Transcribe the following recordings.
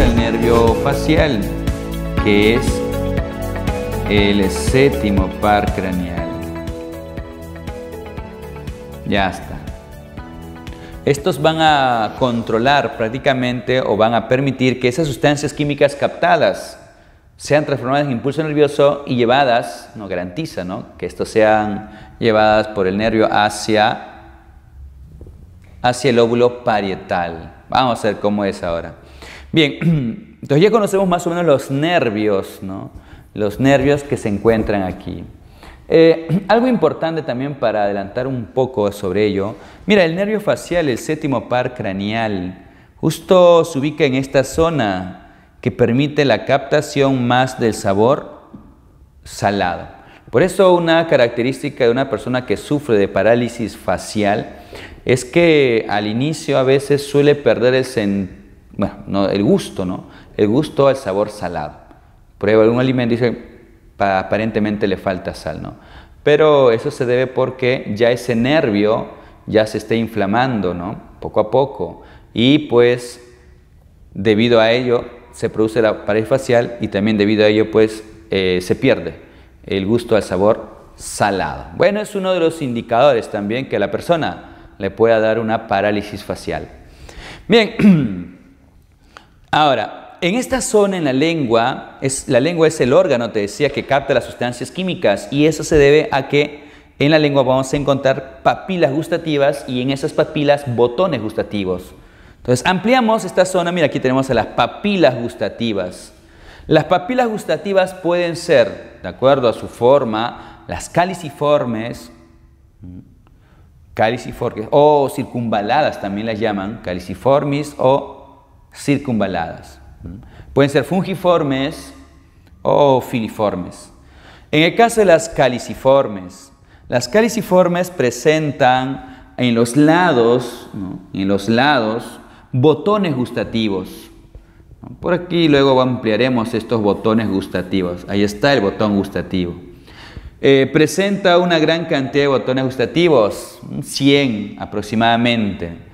el nervio facial, que es el séptimo par craneal. Ya está. Estos van a controlar prácticamente o van a permitir que esas sustancias químicas captadas sean transformadas en impulso nervioso y llevadas, no garantiza, ¿no?, que estos sean llevadas por el nervio hacia el lóbulo parietal. Vamos a ver cómo es ahora. Bien, entonces ya conocemos más o menos los nervios, ¿no?, los nervios que se encuentran aquí. Algo importante también para adelantar un poco sobre ello. Mira, el nervio facial, el séptimo par craneal, justo se ubica en esta zona que permite la captación más del sabor salado. Por eso una característica de una persona que sufre de parálisis facial es que al inicio a veces suele perder el gusto, ¿no?, el gusto al sabor salado. Prueba algún alimento y dice, aparentemente le falta sal, ¿no? Pero eso se debe porque ya ese nervio ya se está inflamando, ¿no?, poco a poco. Y pues debido a ello se produce la parálisis facial y también debido a ello pues se pierde el gusto al sabor salado. Bueno, es uno de los indicadores también que a la persona le pueda dar una parálisis facial. Bien, ahora, en esta zona en la lengua es el órgano, te decía, que capta las sustancias químicas, y eso se debe a que en la lengua vamos a encontrar papilas gustativas y en esas papilas botones gustativos. Entonces ampliamos esta zona, mira, aquí tenemos a las papilas gustativas. Las papilas gustativas pueden ser, de acuerdo a su forma, las caliciformes o circunvaladas, también las llaman caliciformis o circunvaladas. Pueden ser fungiformes o filiformes. En el caso de las caliciformes presentan en los lados, ¿no?, en los lados, botones gustativos. Por aquí luego ampliaremos estos botones gustativos. Ahí está el botón gustativo. Presenta una gran cantidad de botones gustativos, 100 aproximadamente.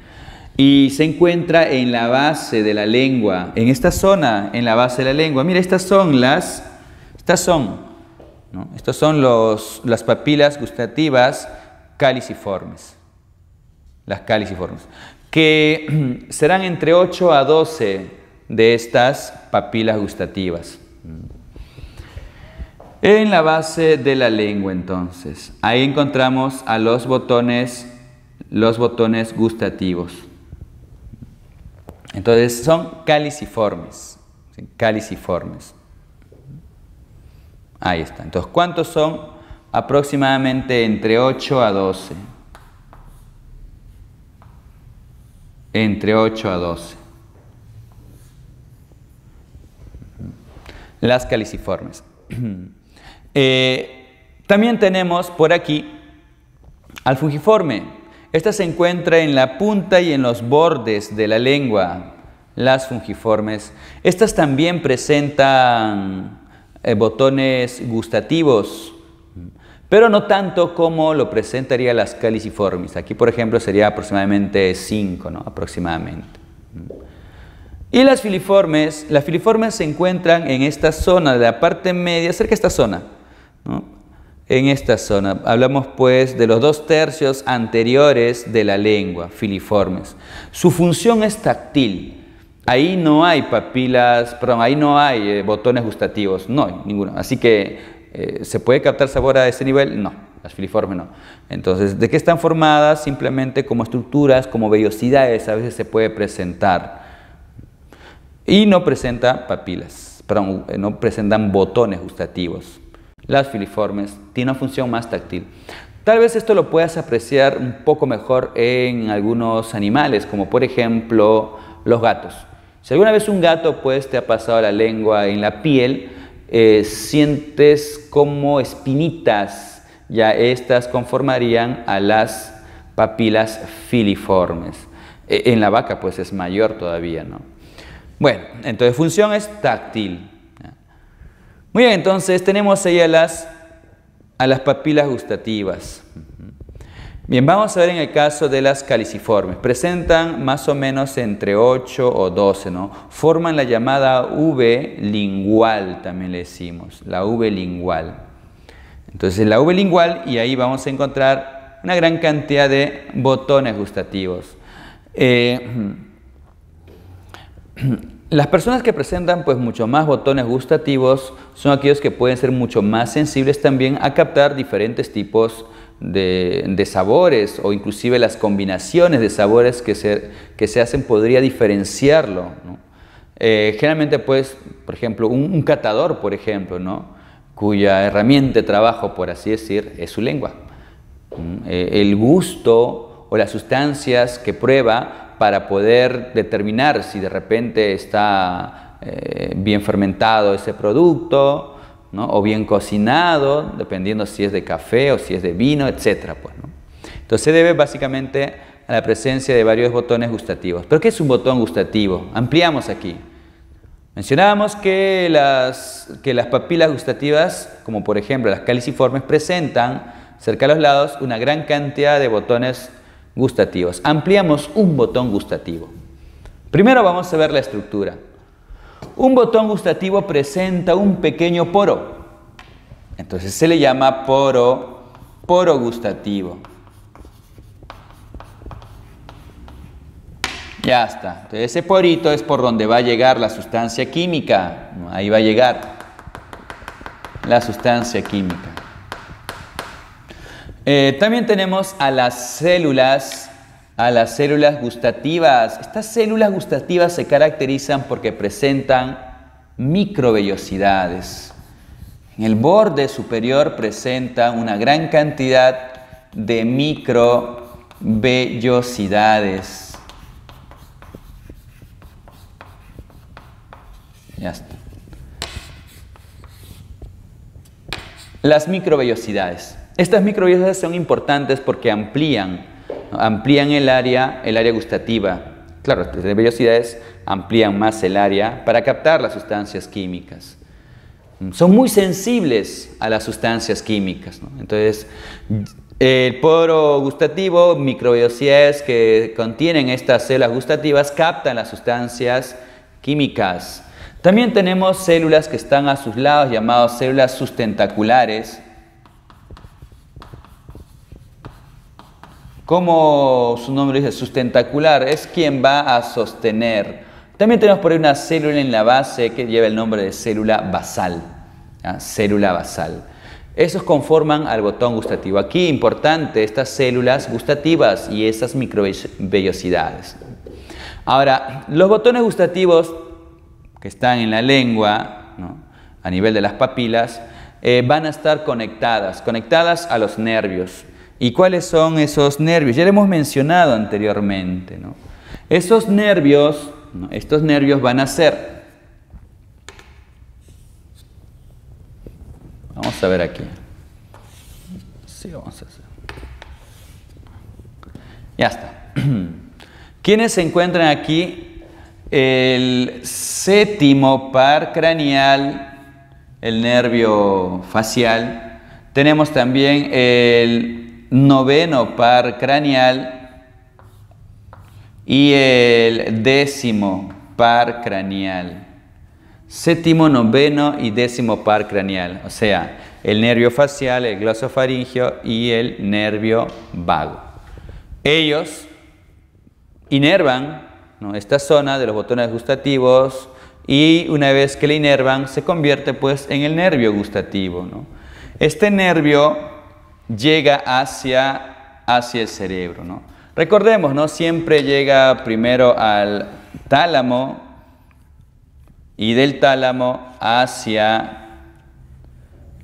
Y se encuentra en la base de la lengua, en esta zona, en la base de la lengua. Mira, estas son las papilas gustativas caliciformes. Las caliciformes, que serán entre 8 a 12 de estas papilas gustativas. En la base de la lengua, entonces, ahí encontramos a los botones gustativos. Entonces son caliciformes, ¿sí?, caliciformes. Ahí está. Entonces, ¿cuántos son? Aproximadamente entre 8 a 12. Entre 8 a 12. Las caliciformes. También tenemos por aquí al fungiforme. Esta se encuentra en la punta y en los bordes de la lengua, las fungiformes. Estas también presentan botones gustativos, pero no tanto como lo presentarían las caliciformes. Aquí, por ejemplo, sería aproximadamente 5, ¿no?, aproximadamente. Y las filiformes se encuentran en esta zona, de la parte media, cerca de esta zona, ¿no? En esta zona, hablamos pues de los 2/3 anteriores de la lengua, filiformes. Su función es táctil. Ahí no hay ahí no hay botones gustativos, no hay ninguno. Así que, ¿se puede captar sabor a ese nivel? No, las filiformes no. Entonces, ¿de qué están formadas? Simplemente como estructuras, como vellosidades, a veces se puede presentar. Y no presenta no presentan botones gustativos. Las filiformes tienen una función más táctil. Tal vez esto lo puedas apreciar un poco mejor en algunos animales, como por ejemplo los gatos. Si alguna vez un gato pues te ha pasado la lengua en la piel, sientes como espinitas, ya estas conformarían a las papilas filiformes. En la vaca pues es mayor todavía, ¿no? Bueno, entonces función es táctil. Muy bien, entonces tenemos ahí a las papilas gustativas. Bien, vamos a ver en el caso de las caliciformes. Presentan más o menos entre 8 o 12, ¿no? Forman la llamada V lingual, también le decimos, la V lingual. Entonces la V lingual, y ahí vamos a encontrar una gran cantidad de botones gustativos. Las personas que presentan pues mucho más botones gustativos son aquellos que pueden ser mucho más sensibles también a captar diferentes tipos de sabores, o inclusive las combinaciones de sabores que se hacen podría diferenciarlo, ¿no? Generalmente pues, por ejemplo, un catador, por ejemplo, ¿no? Cuya herramienta de trabajo, por así decir, es su lengua. El gusto o las sustancias que prueba para poder determinar si de repente está bien fermentado ese producto, ¿no? O bien cocinado, dependiendo si es de café o si es de vino, etc. Pues, ¿no? Entonces se debe básicamente a la presencia de varios botones gustativos. ¿Pero qué es un botón gustativo? Ampliamos aquí. Mencionábamos que las papilas gustativas, como por ejemplo las caliciformes, presentan cerca a los lados una gran cantidad de botones gustativos. Ampliamos un botón gustativo. Primero vamos a ver la estructura. Un botón gustativo presenta un pequeño poro. Entonces se le llama poro gustativo. Ya está. Entonces ese porito es por donde va a llegar la sustancia química. Ahí va a llegar la sustancia química. También tenemos a las células gustativas. Estas células gustativas se caracterizan porque presentan microvellosidades. En el borde superior presentan una gran cantidad de microvellosidades. Ya está. Las microvellosidades. Estas microvellosidades son importantes porque amplían el área gustativa. Claro, las vellosidades amplían más el área para captar las sustancias químicas. Son muy sensibles a las sustancias químicas, ¿no? Entonces, el poro gustativo, microvellosidades que contienen estas células gustativas, captan las sustancias químicas. También tenemos células que están a sus lados, llamadas células sustentaculares. Como su nombre dice, sustentacular, es quien va a sostener. También tenemos por ahí una célula en la base que lleva el nombre de célula basal. ¿Ya? Célula basal. Esos conforman al botón gustativo. Aquí, importante, estas células gustativas y esas microvellosidades. Ahora, los botones gustativos que están en la lengua, ¿no? A nivel de las papilas, van a estar conectadas a los nervios. ¿Y cuáles son esos nervios? Ya lo hemos mencionado anteriormente, ¿no? Estos nervios van a ser, vamos a ver aquí, sí, vamos a hacer, ya está. ¿Quiénes se encuentran aquí? El séptimo par craneal, el nervio facial. Tenemos también el noveno par craneal y el décimo par craneal. Séptimo, noveno y décimo par craneal, o sea, el nervio facial, el glosofaringeo y el nervio vago. Ellos inervan, ¿no?, esta zona de los botones gustativos, y una vez que la inervan se convierte pues en el nervio gustativo, ¿no? Este nervio llega hacia el cerebro, ¿no? Recordemos, ¿no? Siempre llega primero al tálamo y del tálamo hacia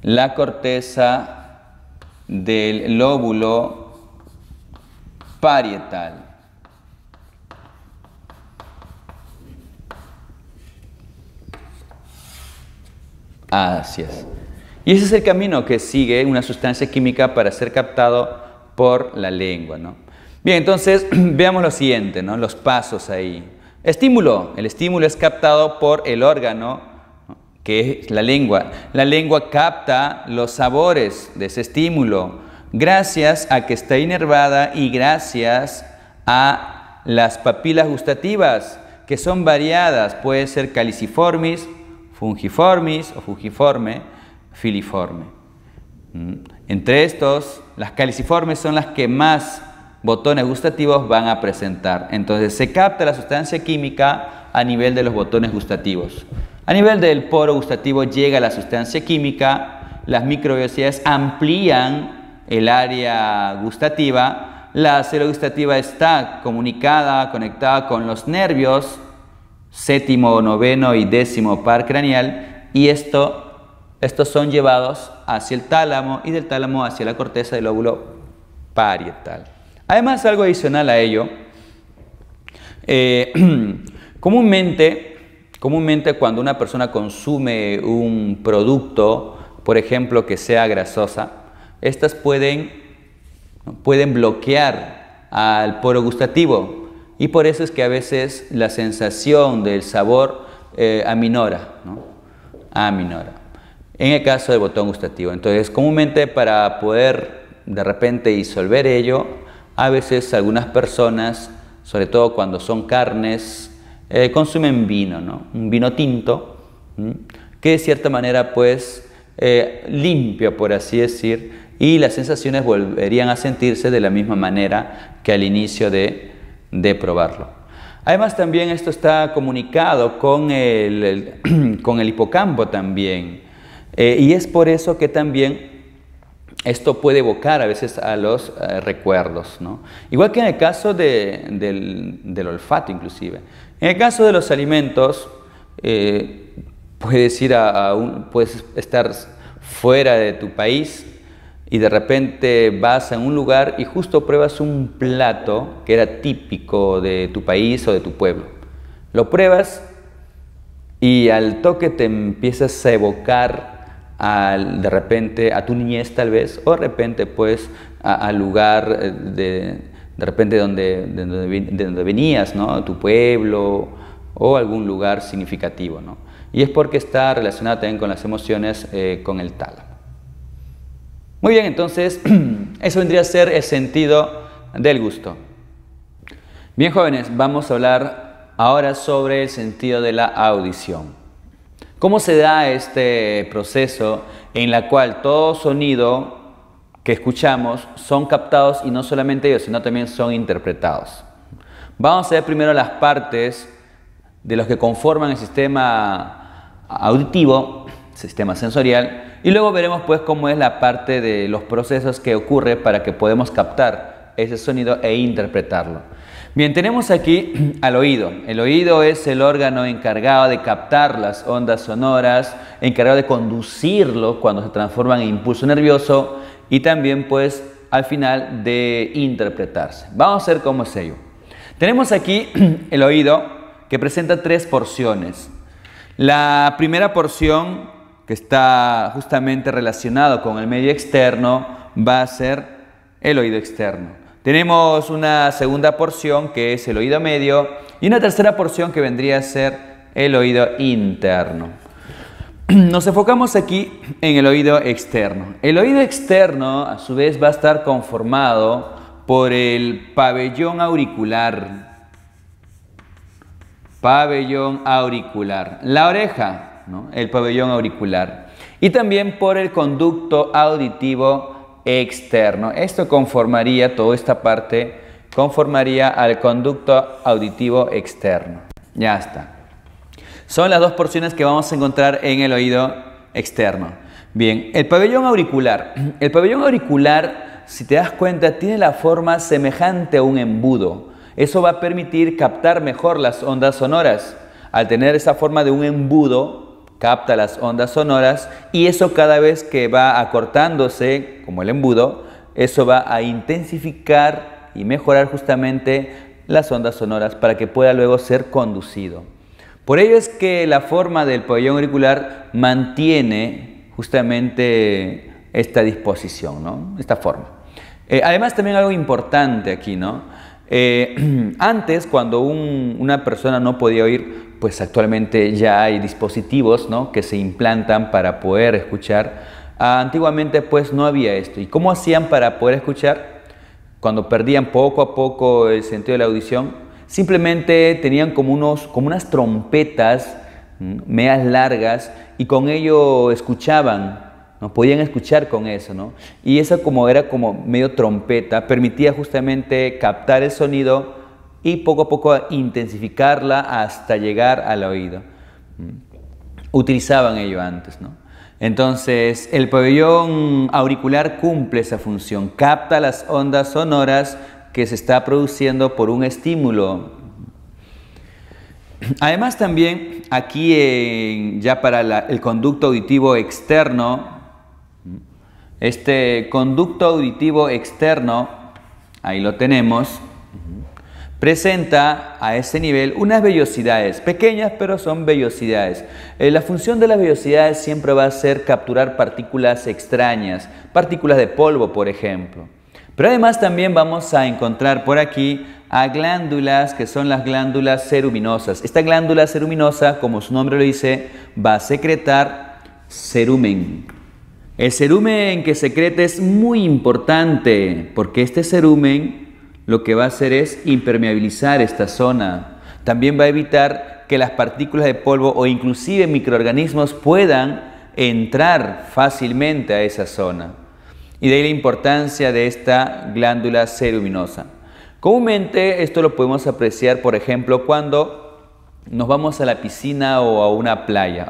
la corteza del lóbulo parietal. Así es. Y ese es el camino que sigue una sustancia química para ser captado por la lengua, ¿no? Bien, entonces veamos lo siguiente, ¿no? Los pasos ahí. Estímulo. El estímulo es captado por el órgano, ¿no?, que es la lengua. La lengua capta los sabores de ese estímulo. gracias a que está inervada y gracias a las papilas gustativas, que son variadas. Puede ser caliciformis, fungiformis o fungiforme, filiforme. Entre estos, las caliciformes son las que más botones gustativos van a presentar. Entonces se capta la sustancia química a nivel de los botones gustativos. A nivel del poro gustativo llega la sustancia química, las microvellosidades amplían el área gustativa, la célula gustativa está conectada con los nervios séptimo, noveno y décimo par craneal, y estos son llevados hacia el tálamo y del tálamo hacia la corteza del lóbulo parietal. Además, algo adicional a ello, comúnmente cuando una persona consume un producto, por ejemplo, que sea grasosa, estas pueden bloquear al poro gustativo, y por eso es que a veces la sensación del sabor aminora, ¿no? Aminora. En el caso del botón gustativo. Entonces, comúnmente para poder de repente disolver ello, a veces algunas personas, sobre todo cuando son carnes, consumen vino, ¿no? Un vino tinto, que de cierta manera pues limpia, por así decir, y las sensaciones volverían a sentirse de la misma manera que al inicio de probarlo. Además, también esto está comunicado con el hipocampo también, y es por eso que también esto puede evocar a veces a los recuerdos, ¿no? Igual que en el caso del olfato inclusive. En el caso de los alimentos, puedes estar fuera de tu país y de repente vas a un lugar y justo pruebas un plato que era típico de tu país o de tu pueblo. Lo pruebas y al toque te empiezas a evocar de repente a tu niñez tal vez, o de repente pues al lugar de repente de donde venías, ¿no? Tu pueblo o algún lugar significativo, ¿no? Y es porque está relacionado también con las emociones, con el tálamo. Muy bien, entonces eso vendría a ser el sentido del gusto. Bien, jóvenes, vamos a hablar ahora sobre el sentido de la audición. ¿Cómo se da este proceso en la cual todo sonido que escuchamos son captados, y no solamente ellos, sino también son interpretados? Vamos a ver primero las partes de los que conforman el sistema auditivo, sistema sensorial, y luego veremos pues cómo es la parte de los procesos que ocurre para que podamos captar ese sonido e interpretarlo. Bien, tenemos aquí al oído. El oído es el órgano encargado de captar las ondas sonoras, encargado de conducirlo cuando se transforman en impulso nervioso, y también pues al final de interpretarse. Vamos a ver cómo es ello. Tenemos aquí el oído, que presenta tres porciones. La primera porción, que está justamente relacionado con el medio externo, va a ser el oído externo. Tenemos una segunda porción que es el oído medio y una tercera porción que vendría a ser el oído interno. Nos enfocamos aquí en el oído externo. El oído externo a su vez va a estar conformado por el pabellón auricular. Pabellón auricular. La oreja, ¿no? El pabellón auricular. Y también por el conducto auditivo externo. Esto conformaría, toda esta parte conformaría al conducto auditivo externo. Ya está. Son las dos porciones que vamos a encontrar en el oído externo. Bien, el pabellón auricular. El pabellón auricular, si te das cuenta, tiene la forma semejante a un embudo. Eso va a permitir captar mejor las ondas sonoras. Al tener esa forma de un embudo, capta las ondas sonoras, y eso cada vez que va acortándose, como el embudo, eso va a intensificar y mejorar justamente las ondas sonoras para que pueda luego ser conducido. Por ello es que la forma del pabellón auricular mantiene justamente esta disposición, ¿no? Esta forma. Además, también algo importante aquí, ¿no? Antes, cuando una persona no podía oír, pues actualmente ya hay dispositivos, ¿no?, que se implantan para poder escuchar Antiguamente pues no había esto. ¿Y cómo hacían para poder escuchar? Cuando perdían poco a poco el sentido de la audición, simplemente tenían como unas trompetas medias largas y con ello escuchaban, ¿no? Podían escuchar con eso, ¿no? Y esa era como medio trompeta, permitía justamente captar el sonido y poco a poco intensificarla hasta llegar al oído. Utilizaban ello antes, ¿no? Entonces, el pabellón auricular cumple esa función, capta las ondas sonoras que se está produciendo por un estímulo. Además también aquí ya para el conducto auditivo externo, este conducto auditivo externo, ahí lo tenemos, presenta a ese nivel unas vellosidades, pequeñas pero son vellosidades. La función de las vellosidades siempre va a ser capturar partículas extrañas, partículas de polvo por ejemplo. Pero además también vamos a encontrar por aquí a glándulas que son las glándulas ceruminosas. Esta glándula ceruminosa, como su nombre lo dice, va a secretar cerumen. El cerumen que secreta es muy importante porque este cerumen lo que va a hacer es impermeabilizar esta zona. También va a evitar que las partículas de polvo o inclusive microorganismos puedan entrar fácilmente a esa zona. Y de ahí la importancia de esta glándula ceruminosa. Comúnmente esto lo podemos apreciar, por ejemplo, cuando nos vamos a la piscina o a una playa,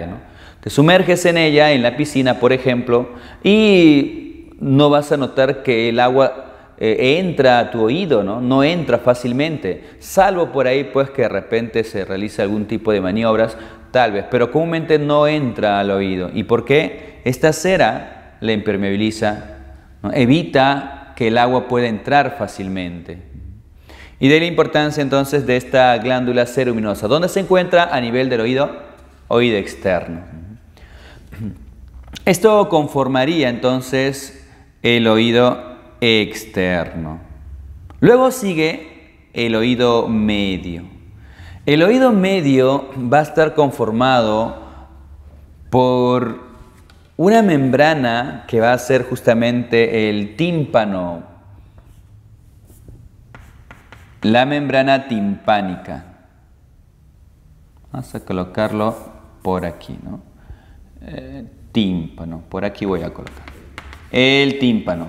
¿no? Te sumerges en ella, en la piscina, por ejemplo, y no vas a notar que el agua entra a tu oído, ¿no? No entra fácilmente, salvo por ahí pues que de repente se realiza algún tipo de maniobras, tal vez, pero comúnmente no entra al oído. ¿Y por qué? Esta cera la impermeabiliza, ¿no? Evita que el agua pueda entrar fácilmente. Y de ahí la importancia entonces de esta glándula ceruminosa. ¿Dónde se encuentra? A nivel del oído, oído externo. Esto conformaría entonces el oído externo. Luego sigue el oído medio. El oído medio va a estar conformado por una membrana que va a ser justamente el tímpano, la membrana timpánica. Vamos a colocarlo por aquí, ¿no? Tímpano, por aquí voy a colocar. El tímpano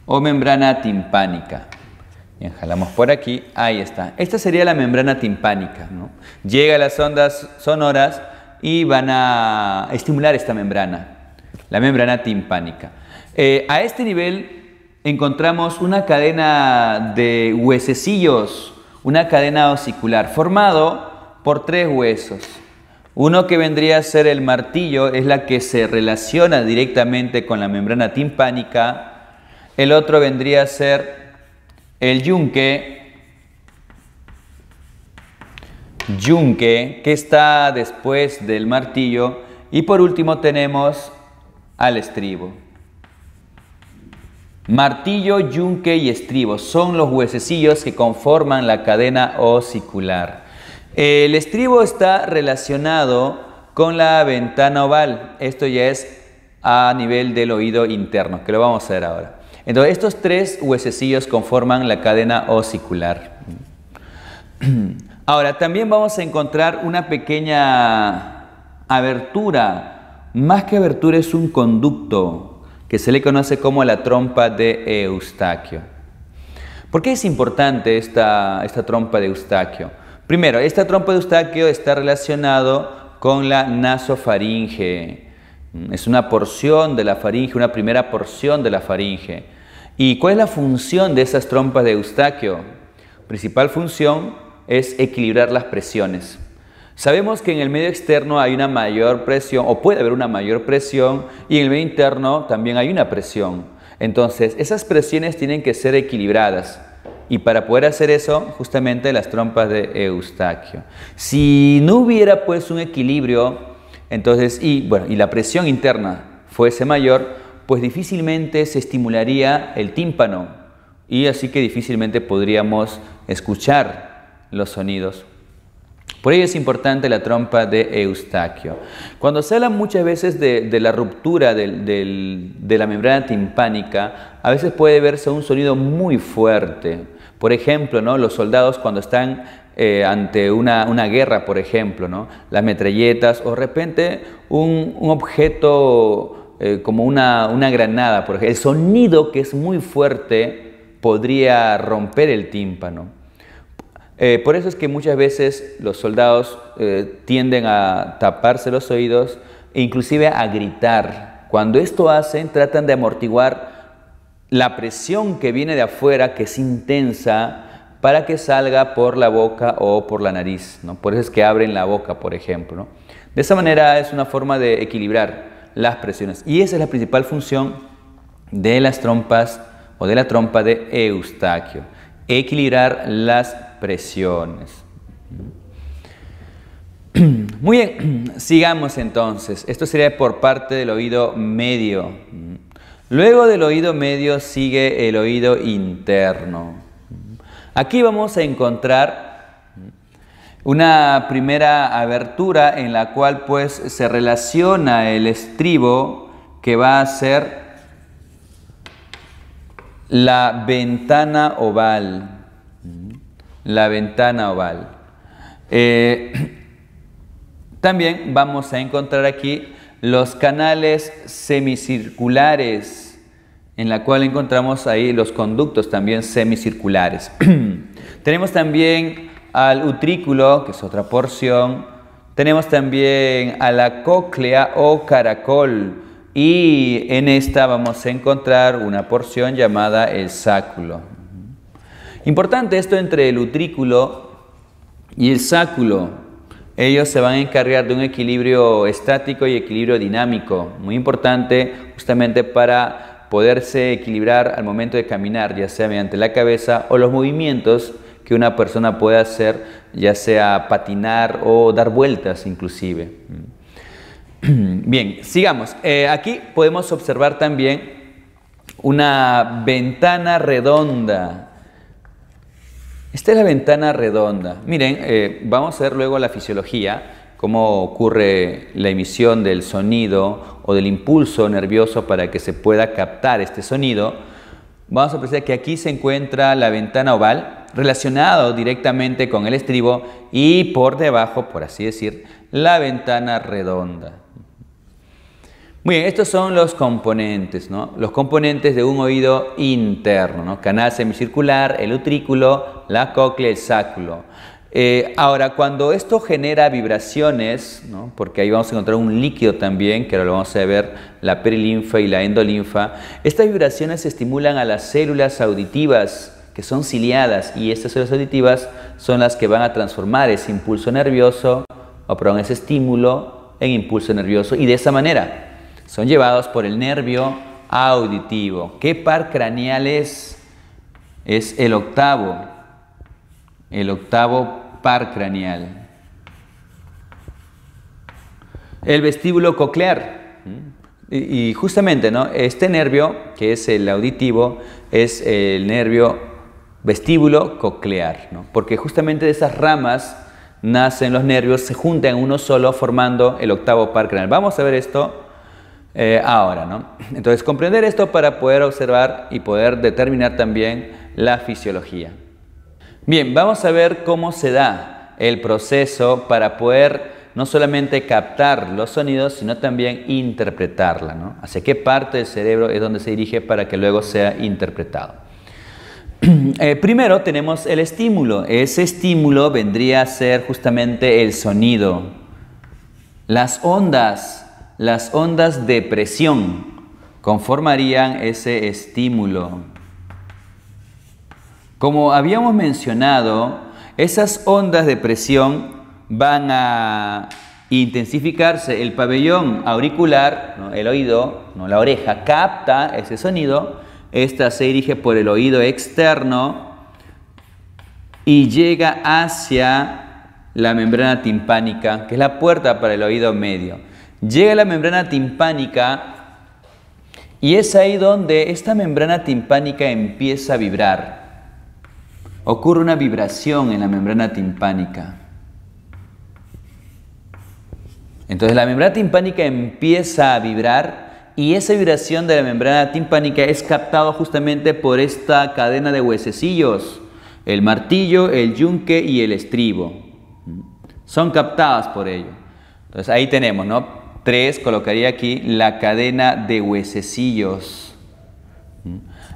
o membrana timpánica. Bien, jalamos por aquí, ahí está. Esta sería la membrana timpánica, ¿no? Llega a las ondas sonoras y van a estimular esta membrana, la membrana timpánica. A este nivel encontramos una cadena de huesecillos, una cadena osicular, formado por 3 huesos. Uno que vendría a ser el martillo, es la que se relaciona directamente con la membrana timpánica. El otro vendría a ser el yunque, que está después del martillo. Y por último tenemos al estribo. Martillo, yunque y estribo son los huesecillos que conforman la cadena osicular. El estribo está relacionado con la ventana oval. Esto ya es a nivel del oído interno, que lo vamos a ver ahora. Entonces, estos 3 huesecillos conforman la cadena osicular. Ahora, también vamos a encontrar una pequeña abertura. Más que abertura, es un conducto que se le conoce como la trompa de Eustaquio. ¿Por qué es importante esta trompa de Eustaquio? Primero, esta trompa de Eustaquio está relacionado con la nasofaringe. Es una porción de la faringe, una primera porción de la faringe. ¿Y cuál es la función de esas trompas de Eustaquio? Principal función es equilibrar las presiones. Sabemos que en el medio externo hay una mayor presión, o puede haber una mayor presión, y en el medio interno también hay una presión. Entonces, esas presiones tienen que ser equilibradas. Y para poder hacer eso, justamente las trompas de Eustaquio. Si no hubiera pues un equilibrio, entonces, y la presión interna fuese mayor, pues difícilmente se estimularía el tímpano y así que difícilmente podríamos escuchar los sonidos. Por ello es importante la trompa de Eustaquio. Cuando se habla muchas veces de la ruptura de la membrana timpánica, a veces puede verse un sonido muy fuerte. Por ejemplo, ¿no? Los soldados cuando están ante una guerra, por ejemplo, ¿no? Las metralletas o de repente un objeto como una granada, por ejemplo. El sonido que es muy fuerte podría romper el tímpano. Por eso es que muchas veces los soldados tienden a taparse los oídos e inclusive a gritar. Cuando esto hacen, tratan de amortiguar la presión que viene de afuera, que es intensa, para que salga por la boca o por la nariz, ¿no? Por eso es que abren la boca, por ejemplo, ¿no? De esa manera es una forma de equilibrar las presiones. Y esa es la principal función de las trompas o de la trompa de Eustaquio. Equilibrar las presiones. Muy bien, sigamos entonces. Esto sería por parte del oído medio. Luego del oído medio sigue el oído interno. Aquí vamos a encontrar una primera abertura en la cual pues se relaciona el estribo que va a ser la ventana oval. La ventana oval. También vamos a encontrar aquí los canales semicirculares, en la cual encontramos ahí los conductos también semicirculares. Tenemos también al utrículo, que es otra porción. Tenemos también a la cóclea o caracol. Y en esta vamos a encontrar una porción llamada el sáculo. Importante esto entre el utrículo y el sáculo. Ellos se van a encargar de un equilibrio estático y equilibrio dinámico. Muy importante justamente para poderse equilibrar al momento de caminar, ya sea mediante la cabeza o los movimientos que una persona puede hacer, ya sea patinar o dar vueltas inclusive. Bien, sigamos. Aquí podemos observar también una ventana redonda. Esta es la ventana redonda. Miren, vamos a ver luego la fisiología, cómo ocurre la emisión del sonido o del impulso nervioso para que se pueda captar este sonido. Vamos a apreciar que aquí se encuentra la ventana oval relacionado directamente con el estribo y por debajo, por así decir, la ventana redonda. Muy bien, estos son los componentes, ¿no? Los componentes de un oído interno, ¿no? Canal semicircular, el utrículo, la cóclea, el sáculo. Ahora, cuando esto genera vibraciones, ¿no? Porque ahí vamos a encontrar un líquido también, que ahora lo vamos a ver, la perilinfa y la endolinfa, estas vibraciones estimulan a las células auditivas que son ciliadas y estas células auditivas son las que van a transformar ese impulso nervioso, o perdón, ese estímulo en impulso nervioso y de esa manera son llevados por el nervio auditivo. ¿Qué par craneal es? Es el octavo par craneal. El vestíbulo coclear. Y justamente, ¿no? Este nervio, que es el auditivo, es el nervio vestíbulo coclear, ¿no? Porque justamente de esas ramas nacen los nervios, se juntan en uno solo formando el octavo par craneal. Vamos a ver esto ahora, ¿no? Entonces, comprender esto para poder observar y poder determinar también la fisiología. Bien, vamos a ver cómo se da el proceso para poder no solamente captar los sonidos, sino también interpretarla, ¿no? Hacia qué parte del cerebro es donde se dirige para que luego sea interpretado. Primero tenemos el estímulo. Ese estímulo vendría a ser justamente el sonido. Las ondas de presión conformarían ese estímulo. Como habíamos mencionado, esas ondas de presión van a intensificarse. El pabellón auricular, ¿no? El oído, ¿no? La oreja, capta ese sonido. Esta se dirige por el oído externo y llega hacia la membrana timpánica, que es la puerta para el oído medio. Llega a la membrana timpánica y es ahí donde esta membrana timpánica empieza a vibrar. Ocurre una vibración en la membrana timpánica. Entonces la membrana timpánica empieza a vibrar y esa vibración de la membrana timpánica es captada justamente por esta cadena de huesecillos, el martillo, el yunque y el estribo. Son captadas por ello. Entonces ahí tenemos, ¿no? 3, colocaría aquí la cadena de huesecillos.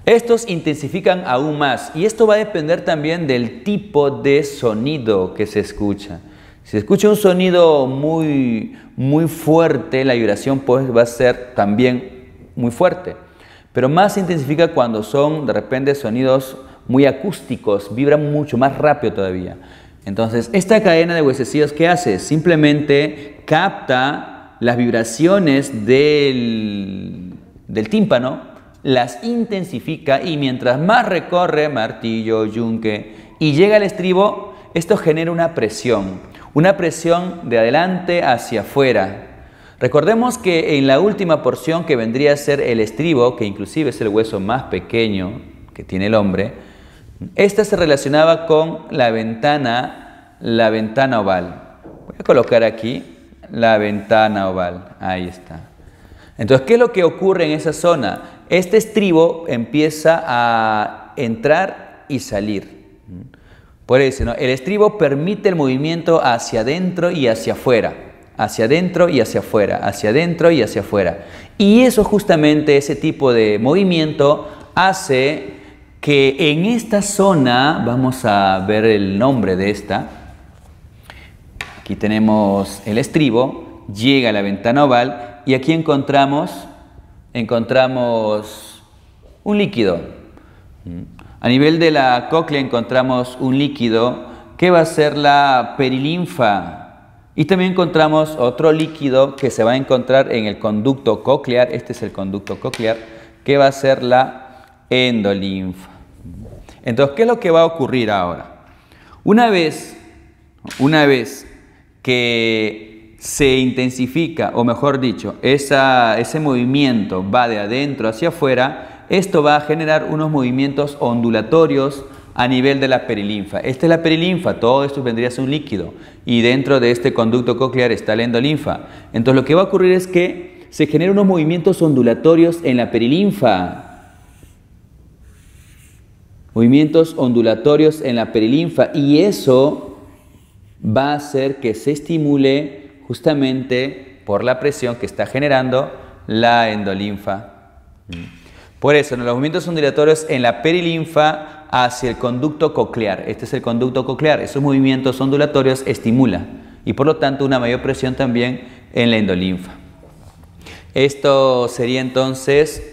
Estos intensifican aún más y esto va a depender también del tipo de sonido que se escucha. Si se escucha un sonido muy fuerte, la vibración pues va a ser también muy fuerte. Pero más se intensifica cuando son de repente sonidos muy acústicos, vibran mucho más rápido todavía. Entonces, esta cadena de huesecillos, ¿qué hace? Simplemente capta las vibraciones del tímpano, las intensifica y mientras más recorre martillo, yunque y llega al estribo, esto genera una presión de adelante hacia afuera. Recordemos que en la última porción que vendría a ser el estribo, que inclusive es el hueso más pequeño que tiene el hombre, esta se relacionaba con la ventana oval. Voy a colocar aquí la ventana oval, ahí está. Entonces, ¿qué es lo que ocurre en esa zona? Este estribo empieza a entrar y salir. Por eso, ¿no? El estribo permite el movimiento hacia adentro y hacia afuera, hacia adentro y hacia afuera, hacia adentro y hacia afuera. Y eso justamente, ese tipo de movimiento hace que en esta zona, vamos a ver el nombre de esta, aquí tenemos el estribo, llega a la ventana oval y aquí encontramos un líquido. A nivel de la cóclea encontramos un líquido que va a ser la perilinfa y también encontramos otro líquido que se va a encontrar en el conducto coclear, este es el conducto coclear, que va a ser la endolinfa. Entonces, ¿qué es lo que va a ocurrir ahora? Una vez que se intensifica, o mejor dicho, ese movimiento va de adentro hacia afuera, esto va a generar unos movimientos ondulatorios a nivel de la perilinfa. Esta es la perilinfa, todo esto vendría a ser un líquido y dentro de este conducto coclear está la endolinfa. Entonces, lo que va a ocurrir es que se generan unos movimientos ondulatorios en la perilinfa. Movimientos ondulatorios en la perilinfa y eso va a hacer que se estimule justamente por la presión que está generando la endolinfa. Por eso, los movimientos ondulatorios en la perilinfa hacia el conducto coclear, este es el conducto coclear, esos movimientos ondulatorios estimulan y por lo tanto una mayor presión también en la endolinfa. Esto sería entonces...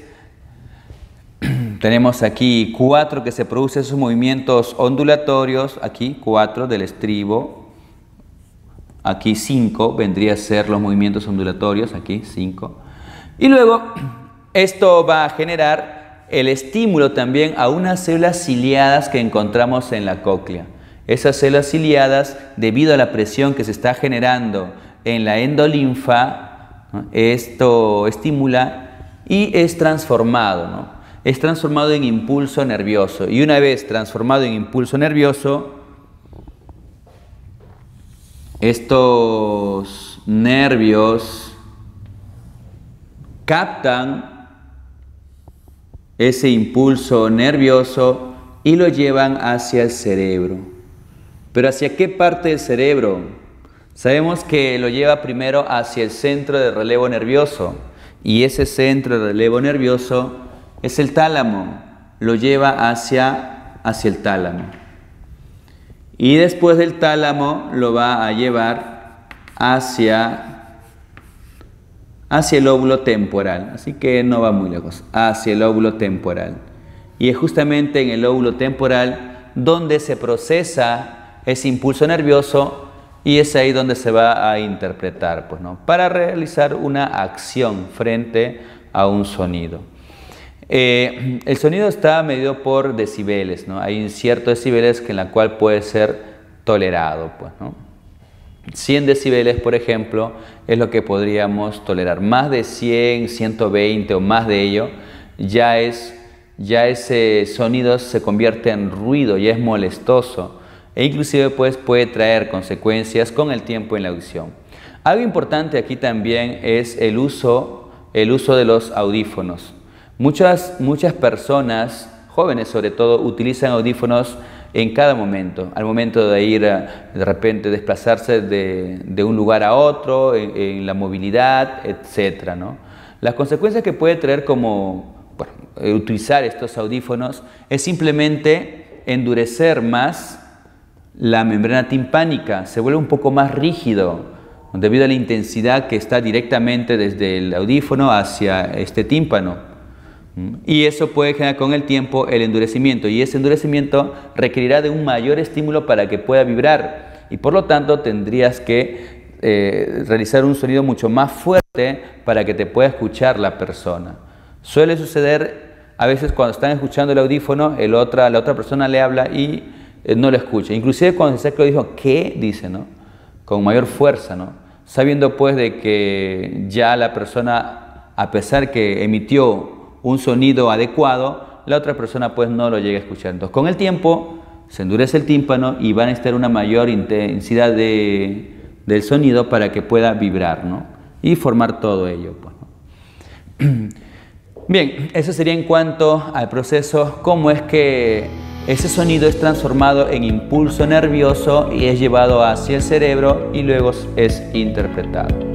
Tenemos aquí 4 que se producen esos movimientos ondulatorios, aquí 4 del estribo, aquí 5 vendría a ser los movimientos ondulatorios, aquí 5. Y luego esto va a generar el estímulo también a unas células ciliadas que encontramos en la cóclea. Esas células ciliadas, debido a la presión que se está generando en la endolinfa, ¿no? Esto estimula y es transformado, ¿no? Es transformado en impulso nervioso y una vez transformado en impulso nervioso, estos nervios captan ese impulso nervioso y lo llevan hacia el cerebro. ¿Pero hacia qué parte del cerebro? Sabemos que lo lleva primero hacia el centro de relevo nervioso y ese centro de relevo nervioso es el tálamo, lo lleva hacia el tálamo. Y después del tálamo lo va a llevar hacia el óvulo temporal. Así que no va muy lejos, hacia el óvulo temporal. Y es justamente en el óvulo temporal donde se procesa ese impulso nervioso y es ahí donde se va a interpretar, pues, ¿no? Para realizar una acción frente a un sonido. El sonido está medido por decibeles, ¿no? Hay ciertos decibeles en la cual puede ser tolerado, pues, ¿no? 100 decibeles, por ejemplo, es lo que podríamos tolerar. Más de 100, 120 o más de ello, ya ese sonido se convierte en ruido, ya es molestoso e inclusive pues, puede traer consecuencias con el tiempo en la audición. Algo importante aquí también es el uso de los audífonos. Muchas personas, jóvenes sobre todo, utilizan audífonos en cada momento. Al momento de ir de repente desplazarse de un lugar a otro, en la movilidad, etc., ¿no? Las consecuencias que puede traer utilizar estos audífonos es simplemente endurecer más la membrana timpánica, se vuelve un poco más rígido debido a la intensidad que está directamente desde el audífono hacia este tímpano. Y eso puede generar con el tiempo el endurecimiento, y ese endurecimiento requerirá de un mayor estímulo para que pueda vibrar, y por lo tanto tendrías que realizar un sonido mucho más fuerte para que te pueda escuchar la persona. Suele suceder a veces cuando están escuchando el audífono, la otra persona le habla y no lo escucha. Inclusive cuando se saca el audífono, ¿qué? Dice, ¿no? Con mayor fuerza, ¿no? Sabiendo pues de que ya la persona, a pesar que emitió un sonido adecuado, la otra persona pues no lo llega a escuchar. Entonces con el tiempo se endurece el tímpano y va a necesitar una mayor intensidad del sonido para que pueda vibrar, ¿no? Y formar todo ello, pues, ¿no? Bien, eso sería en cuanto al proceso, cómo es que ese sonido es transformado en impulso nervioso y es llevado hacia el cerebro y luego es interpretado.